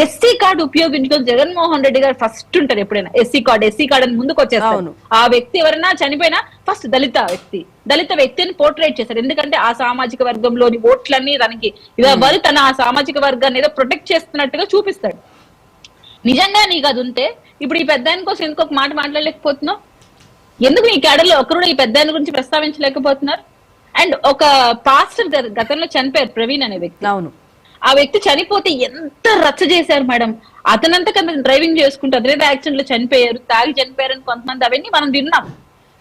SC card ఉపయోగించుకొని జగన్మోహన్ రెడ్డి గారు first ఉంటారు ఎప్పుడైనా. ఎస్సీ కార్డు అని ముందుకు వచ్చేస్తారు. ఆ వ్యక్తి ఎవరైనా చనిపోయినా ఫస్ట్ దళిత వ్యక్తిని పోర్ట్రేట్ చేశారు. ఎందుకంటే ఆ సామాజిక వర్గంలోని ఓట్లన్నీ తనకి ఇవ్వాలి, తన ఆ సామాజిక వర్గాన్ని ఏదో ప్రొటెక్ట్ చేస్తున్నట్టుగా చూపిస్తాడు. నిజంగా నీకు అది ఉంటే ఇప్పుడు ఈ పెద్ద ఆయన కోసం ఎందుకు ఒక మాట మాట్లాడలేకపోతున్నావు? ఎందుకు ఈ కేడర్లో ఒకరు ఈ పెద్ద ఆయన గురించి ప్రస్తావించలేకపోతున్నారు? అండ్ ఒక పాస్టర్ గతంలో చనిపోయారు, ప్రవీణ్ అనే వ్యక్తి. అవును, ఆ వ్యక్తి చనిపోతే ఎంత రచ్చ చేశారు మేడం. అతనంతకన్నా డ్రైవింగ్ చేసుకుంటూ అతనేదో యాక్సిడెంట్ లో చనిపోయారు, తాగి చనిపోయారని కొంతమంది అవన్నీ మనం విన్నాం.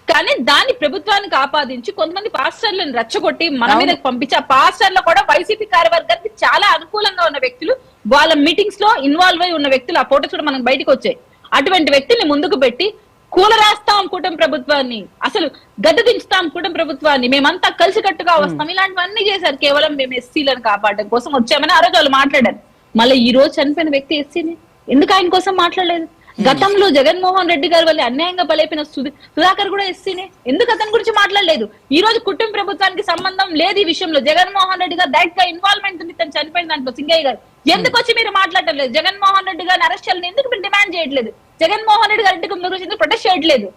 కానీ దాన్ని ప్రభుత్వానికి ఆపాదించి కొంతమంది పాస్టర్లను రెచ్చగొట్టి మన మీదకి పంపించి, ఆ పాస్టర్లు కూడా వైసీపీ కార్యవర్గానికి చాలా అనుకూలంగా ఉన్న వ్యక్తులు, వాళ్ళ మీటింగ్స్ లో ఇన్వాల్వ్ అయి ఉన్న వ్యక్తులు. ఆ ఫోటోస్ కూడా మనకు బయటకు వచ్చాయి. అటువంటి వ్యక్తుల్ని ముందుకు పెట్టి కూలరాస్తాం కూటమి ప్రభుత్వాన్ని, అసలు గద్దె దించుతాం కూటమి ప్రభుత్వాన్ని, మేమంతా కలిసికట్టుగా వస్తాం, ఇలాంటివన్నీ చేశారు. కేవలం మేము ఎస్సీలను కాపాడడం కోసం వచ్చామని ఆ రోజు వాళ్ళు మాట్లాడారు. మళ్ళీ ఈ రోజు చనిపోయిన వ్యక్తి ఎస్సీని, ఎందుకు ఆయన కోసం మాట్లాడలేదు? గతంలో జగన్మోహన్ రెడ్డి గారి వల్ల అన్యాయంగా బలైపోయిన సుధాకర్ కూడా ఎస్సీనే, ఎందుకు అతని గురించి మాట్లాడలేదు? ఈ రోజు కుటుంబ ప్రభుత్వానికి సంబంధం లేదు ఈ విషయంలో. జగన్మోహన్ రెడ్డి గారు డైరెక్ట్ గా ఇన్వాల్వ్మెంట్ ఉంది తను చనిపోయిన దాంట్లో. సింగయ్య గారు ఎందుకు వచ్చి మీరు మాట్లాడటం లేదు? జగన్మోహన్ రెడ్డి గారిని అరెస్ట్ చేయాలని ఎందుకు మీరు డిమాండ్ చేయట్లేదు? జగన్మోహన్ రెడ్డి గారి ఇంటికి మీరు ఎందుకు ప్రొటెస్ట్ చేయట్లేదు?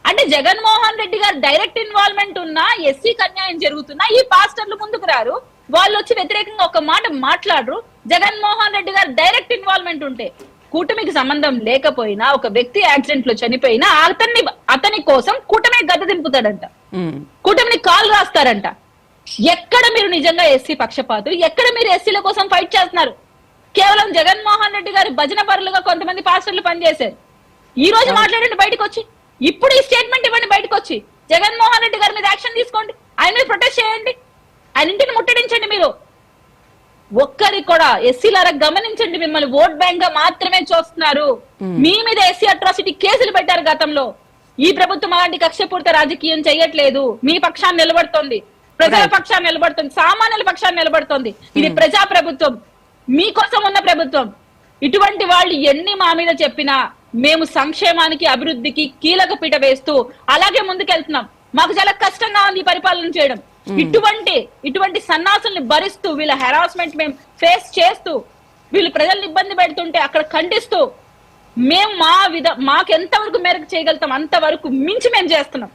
అంటే జగన్మోహన్ రెడ్డి గారు డైరెక్ట్ ఇన్వాల్వ్మెంట్ ఉన్నా, ఎస్సీకి అన్యాయం జరుగుతున్నా ఈ పాస్టర్లు ముందుకు రారు, వాళ్ళు వచ్చి వ్యతిరేకంగా ఒక మాట మాట్లాడరు. జగన్మోహన్ రెడ్డి గారు డైరెక్ట్ ఇన్వాల్వ్మెంట్ ఉంటే, కూటమికి సంబంధం లేకపోయినా ఒక వ్యక్తి యాక్సిడెంట్ లో చనిపోయినా అతని కోసం కూటమి గద్దె దింపుతాడంట, కూటమిని కాల్ రాస్తారంట. ఎక్కడ మీరు నిజంగా ఎస్సీ పక్షపాతులు? ఎక్కడ మీరు ఎస్సీల కోసం ఫైట్ చేస్తున్నారు? కేవలం జగన్మోహన్ రెడ్డి గారి భజన పరులుగా కొంతమంది పాస్టర్లు పనిచేశారు. ఈ రోజు మాట్లాడండి బయటకు వచ్చి, ఇప్పుడు ఈ స్టేట్మెంట్ ఇవ్వండి బయటకు వచ్చి, జగన్మోహన్ రెడ్డి గారి మీద యాక్షన్ తీసుకోండి, ఆయన మీద ప్రొటెస్ట్ చేయండి, ఆయన ఇంటిని ముట్టడించండి. మీరు ఒక్కరికి కూడా ఎస్సీలారా గమనించండి, మిమ్మల్ని ఓట్ బ్యాంక్ గా మాత్రమే చూస్తున్నారు. మీ మీద ఎస్సీ అట్రాసిటీ కేసులు పెట్టారు గతంలో. ఈ ప్రభుత్వం అలాంటి కక్షపూరిత రాజకీయం చేయట్లేదు. మీ పక్షాన్ని నిలబడుతోంది, ప్రజల పక్షాన్ని నిలబడుతుంది, సామాన్యుల పక్షాన్ని నిలబడుతుంది. ఇది ప్రజా ప్రభుత్వం, మీకోసం ఉన్న ప్రభుత్వం. ఇటువంటి వాళ్ళు ఎన్ని మా మీద చెప్పినా మేము సంక్షేమానికి అభివృద్ధికి కీలక పీట వేస్తూ అలాగే ముందుకెళ్తున్నాం. మాకు చాలా కష్టంగా ఉంది పరిపాలన చేయడం. ఇటువంటి సన్నాసుల్ని భరిస్తూ, వీళ్ళ హెరాస్మెంట్ మేము ఫేస్ చేస్తూ, వీళ్ళు ప్రజల్ని ఇబ్బంది పెడుతుంటే అక్కడ ఖండిస్తూ, మేము మాకు ఎంతవరకు మేరకు చేయగలుగుతాం అంతవరకు మించి మేము చేస్తున్నాం.